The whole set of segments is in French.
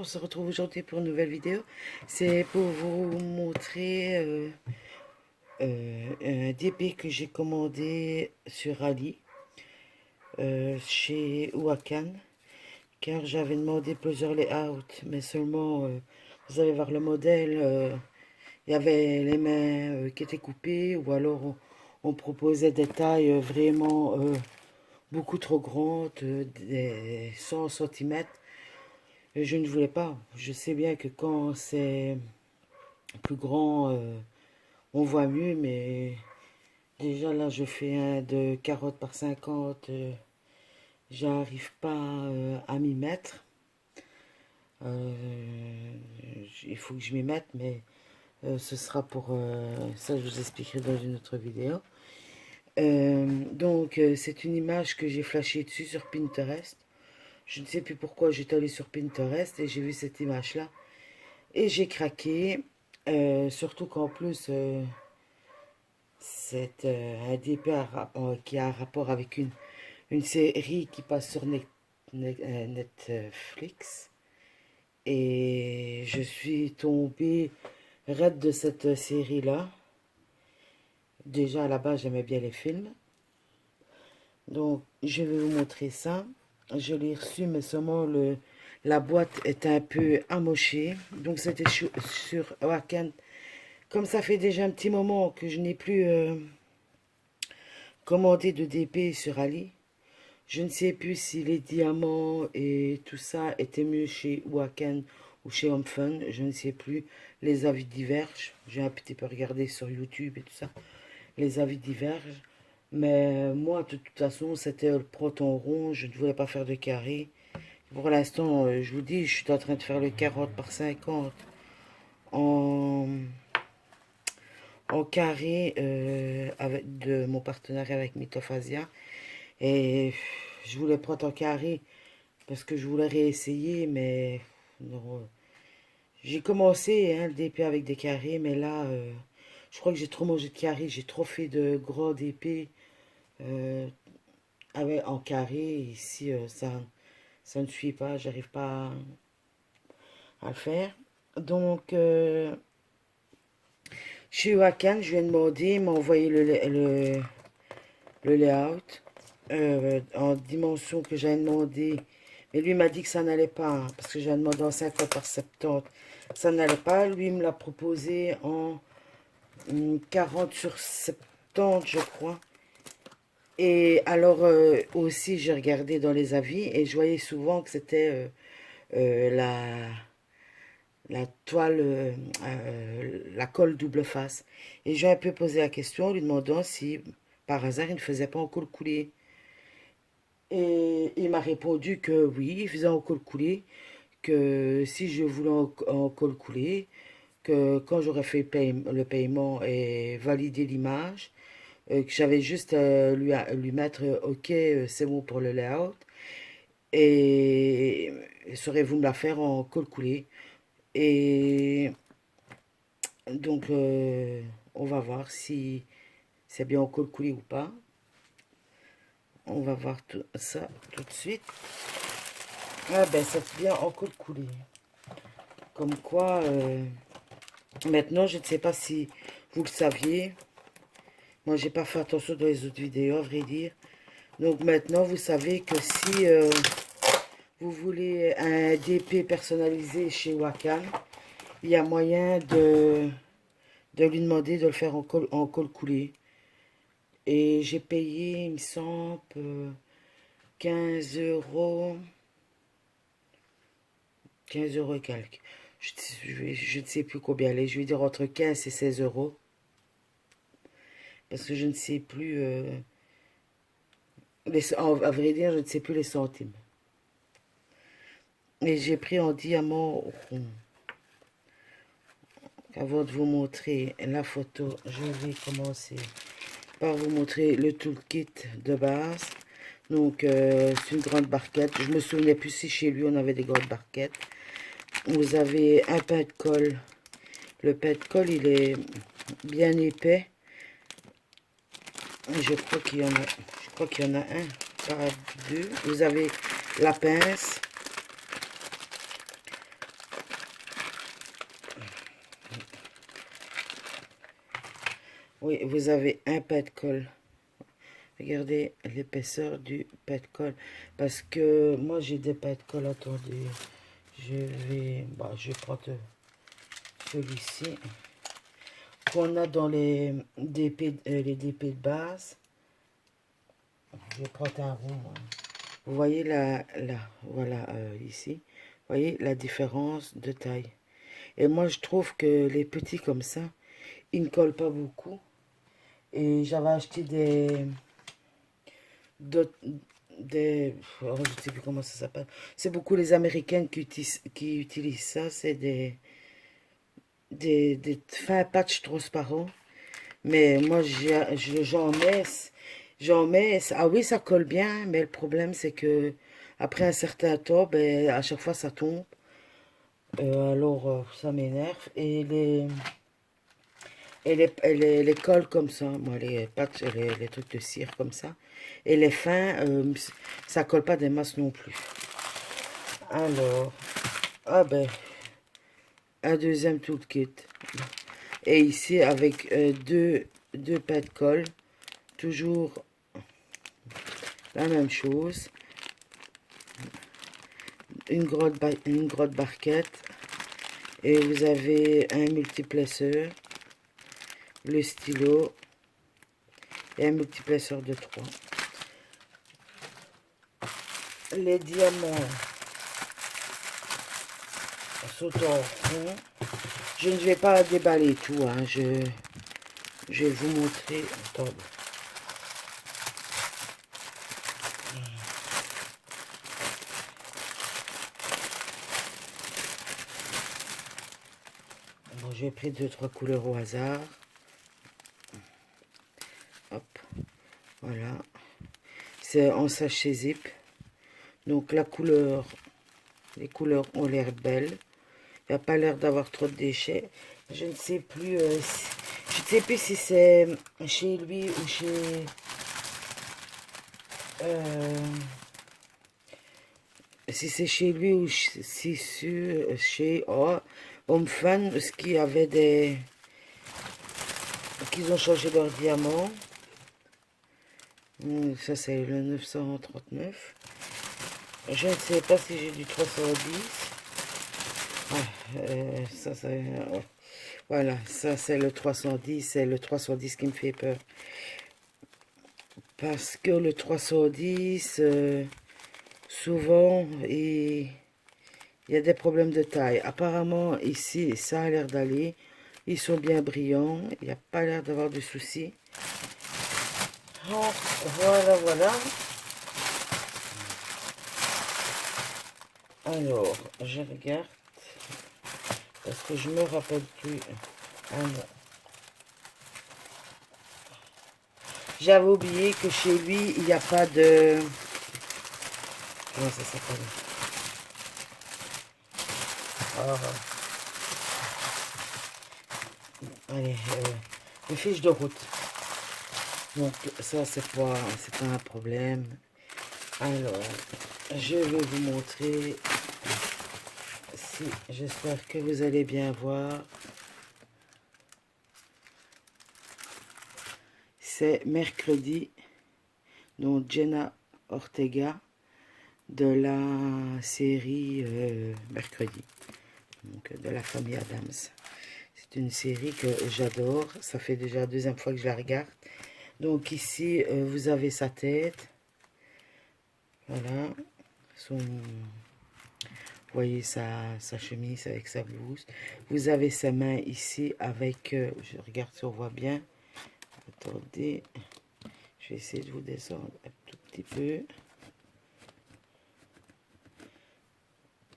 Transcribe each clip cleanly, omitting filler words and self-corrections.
on se retrouve aujourd'hui pour une nouvelle vidéo. C'est pour vous montrer un DP que j'ai commandé sur Ali, chez Wakan, car j'avais demandé plusieurs layouts, mais seulement, vous allez voir le modèle, il y avait les mains qui étaient coupées, ou alors on proposait des tailles vraiment beaucoup trop grandes, des 100 cm. Et je ne voulais pas. Je sais bien que quand c'est plus grand, on voit mieux, mais déjà là, je fais un de 40 par 50. J'arrive pas à m'y mettre. Il faut que je m'y mette, mais ce sera pour ça, je vous expliquerai dans une autre vidéo. C'est une image que j'ai flashée dessus sur Pinterest. Je ne sais plus pourquoi j'étais allée sur Pinterest et j'ai vu cette image-là. Et j'ai craqué, surtout qu'en plus, c'est un DP qui a un rapport avec une série qui passe sur Netflix. Et je suis tombée raide de cette série-là. Déjà, à la base, j'aimais bien les films. Donc, je vais vous montrer ça. Je l'ai reçu, mais seulement la boîte est un peu amochée. Donc, c'était sur Wakan. Comme ça fait déjà un petit moment que je n'ai plus commandé de DP sur Ali, je ne sais plus si les diamants et tout ça étaient mieux chez Wakan ou chez Homefun. Je ne sais plus. Les avis divergent. J'ai un petit peu regardé sur YouTube et tout ça. Les avis divergent. Mais moi, de toute façon, c'était le proton rond. Je ne voulais pas faire de carré. Pour l'instant, je vous dis, je suis en train de faire le 40 par 50 en carré avec de mon partenariat avec Mythophasia. Et je voulais prendre en carré parce que je voulais réessayer, mais non. J'ai commencé le DP avec des carrés, mais là, je crois que j'ai trop mangé de carré. J'ai trop fait de gros DP en carré. Ici, ça ne suit pas, j'arrive pas à le faire. Donc, chez Wakan, je lui ai demandé, il m'a envoyé le layout en dimension que j'avais demandé. Mais lui m'a dit que ça n'allait pas, hein, parce que j'avais demandé en 50 par 70. Ça n'allait pas. Lui il me l'a proposé en 40 sur 70, je crois. Et alors aussi, j'ai regardé dans les avis et je voyais souvent que c'était la toile, la colle double face. Et j'ai un peu posé la question en lui demandant si par hasard il ne faisait pas en col coulé. Et il m'a répondu que oui, il faisait en col coulé, que si je voulais en col coulé, que quand j'aurais fait le paiement et validé l'image, que j'avais juste lui mettre OK, c'est bon pour le layout, et saurez-vous me la faire en col coulé. Et donc, on va voir si c'est bien en col coulé ou pas. On va voir tout ça tout de suite. Ah ben, c'est bien en col coulé. Comme quoi, maintenant, je ne sais pas si vous le saviez. Moi, j'ai pas fait attention dans les autres vidéos, à vrai dire. Donc maintenant, vous savez que si vous voulez un DP personnalisé chez Wakan, il y a moyen de lui demander de le faire en col coulé. Et j'ai payé, il me semble, 15 euros. 15 euros et quelques. Je ne sais plus combien elle est. Je vais dire entre 15 et 16 euros. Parce que je ne sais plus. À vrai dire, je ne sais plus les centimes. Et j'ai pris en diamant rond. Avant de vous montrer la photo, je vais commencer par vous montrer le toolkit de base. Donc, c'est une grande barquette. Je me souvenais plus si chez lui on avait des grandes barquettes. Vous avez un pain de colle. Le pain de colle, il est bien épais. Je crois qu'il y en a un, pas deux. Vous avez la pince. Oui, vous avez un pas de colle. Regardez l'épaisseur du pas de colle. Parce que moi, j'ai des pas de colle. Attendez. Je vais prendre celui-ci. Qu'on a dans les DP de base. Je vais prendre un rond. Hein. Vous voyez voilà, ici. Vous voyez la différence de taille. Et moi, je trouve que les petits comme ça, ils ne collent pas beaucoup. Et j'avais acheté d'autres, oh, je ne sais plus comment ça s'appelle. C'est beaucoup les Américaines qui utilisent ça. C'est des fins patchs transparents. Mais moi, j'en mets. Ah oui, ça colle bien. Mais le problème, c'est que après un certain temps, ben, à chaque fois, ça tombe. Alors, ça m'énerve. Et les colle comme ça. Moi, les pâtes, les trucs de cire comme ça. Et les fins, ça colle pas des masses non plus. Alors, ah ben, un deuxième toolkit. Et ici, avec deux pains de colle. Toujours la même chose. Une grotte barquette. Et vous avez un multiplesseur. Le stylo. Et un multiplesseur de 3. Les diamants sont en rond. Je ne vais pas déballer tout. Hein. Je vais vous montrer. Attendez. Bon, j'ai pris 2-3 couleurs au hasard. Hop. Voilà. C'est en sachet zip. Donc la couleur, les couleurs ont l'air belles. Il n'y a pas l'air d'avoir trop de déchets. Je ne sais plus, si c'est chez lui ou euh, si c'est chez lui ou si chez Home Fun, ce qui avait qu'ils ont changé leur diamant. Ça c'est le 939. Je ne sais pas si j'ai du 310. Voilà, ça c'est le 310, c'est le 310 qui me fait peur. Parce que le 310, souvent, il y a des problèmes de taille. Apparemment, ici, ça a l'air d'aller. Ils sont bien brillants. Il n'y a pas l'air d'avoir de soucis. Oh, voilà, voilà. Alors, je regarde. Parce que je me rappelle plus. Ah non. J'avais oublié que chez lui, il n'y a pas de... Comment ça s'appelle? Ah. Allez, une fiche de route. Donc ça, c'est pas un problème. Alors, je vais vous montrer. Si, j'espère que vous allez bien voir. C'est mercredi. Donc Jenna Ortega de la série Mercredi. Donc de la famille Adams. C'est une série que j'adore. Ça fait déjà la deuxième fois que je la regarde. Donc ici, vous avez sa tête. Voilà. Vous voyez sa chemise avec sa blouse. Vous avez sa main ici avec... je regarde si on voit bien. Attendez. Je vais essayer de vous descendre un tout petit peu.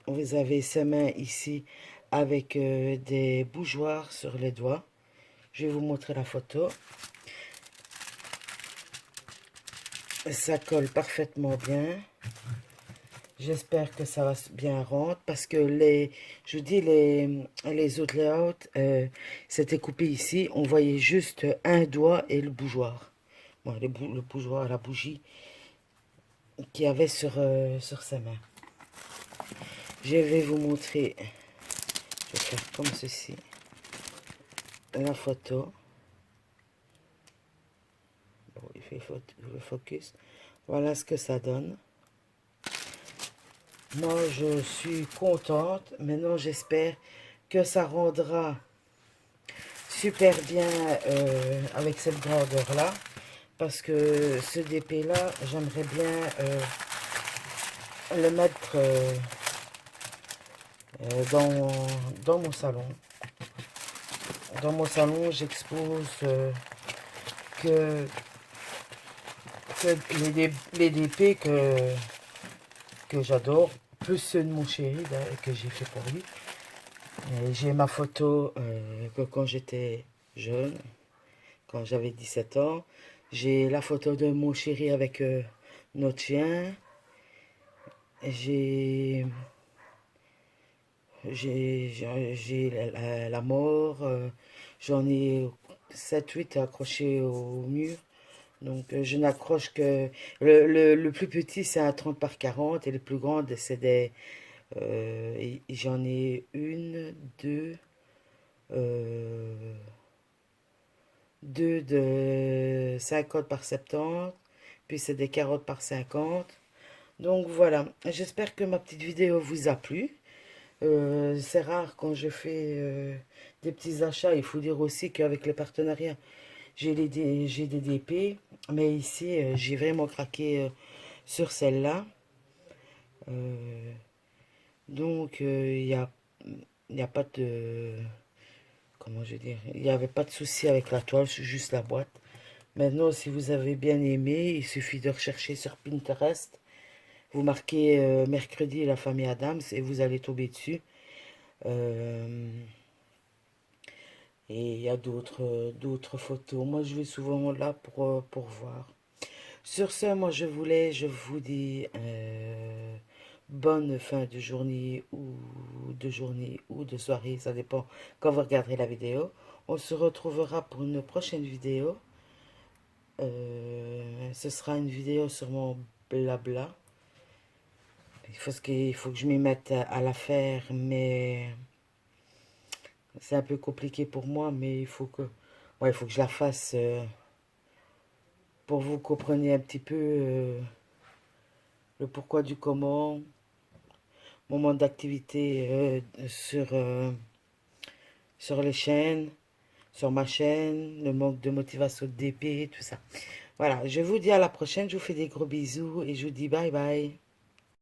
Vous avez sa main ici avec des bougeoirs sur les doigts. Je vais vous montrer la photo. Ça colle parfaitement bien. J'espère que ça va bien rendre parce que je vous dis, les autres layouts, c'était coupé ici. On voyait juste un doigt et le bougeoir. Bon, le bougeoir, la bougie qu'il y avait sur sa main. Je vais vous montrer. Je vais faire comme ceci. La photo. fais le focus. Voilà ce que ça donne. Moi, je suis contente. Maintenant, j'espère que ça rendra super bien avec cette grandeur-là. Parce que ce DP-là, j'aimerais bien le mettre dans mon salon. Dans mon salon, j'expose que, que les DP que j'adore, plus ceux de mon chéri que j'ai fait pour lui. J'ai ma photo que quand j'étais jeune, quand j'avais 17 ans. J'ai la photo de mon chéri avec notre chien. J'ai la mort. J'en ai 7-8 accrochés au mur. Donc je n'accroche que... Le plus petit c'est un 30 par 40 et le plus grand c'est des... j'en ai une, deux... deux de 50 par 70, puis c'est des 40 par 50. Donc voilà, j'espère que ma petite vidéo vous a plu. C'est rare quand je fais des petits achats. Il faut dire aussi qu'avec les partenariats, j'ai des DP. Mais ici, j'ai vraiment craqué sur celle-là. Euh, donc, il y a pas de... Comment je veux dire? Il n'y avait pas de souci avec la toile, c'est juste la boîte. Maintenant, si vous avez bien aimé, il suffit de rechercher sur Pinterest. Vous marquez mercredi la famille Adams et vous allez tomber dessus. Euh, et il y a d'autres photos. Moi, je vais souvent là pour voir. Sur ce, moi, je vous dis bonne fin de journée ou de soirée. Ça dépend quand vous regarderez la vidéo. On se retrouvera pour une prochaine vidéo. Ce sera une vidéo sur mon blabla. Il faut que je m'y mette à la faire, mais c'est un peu compliqué pour moi, mais ouais, il faut que je la fasse pour vous compreniez un petit peu le pourquoi du comment, moment d'activité sur les chaînes, sur ma chaîne, le manque de motivation de DP, tout ça. Voilà, je vous dis à la prochaine, je vous fais des gros bisous et je vous dis bye bye.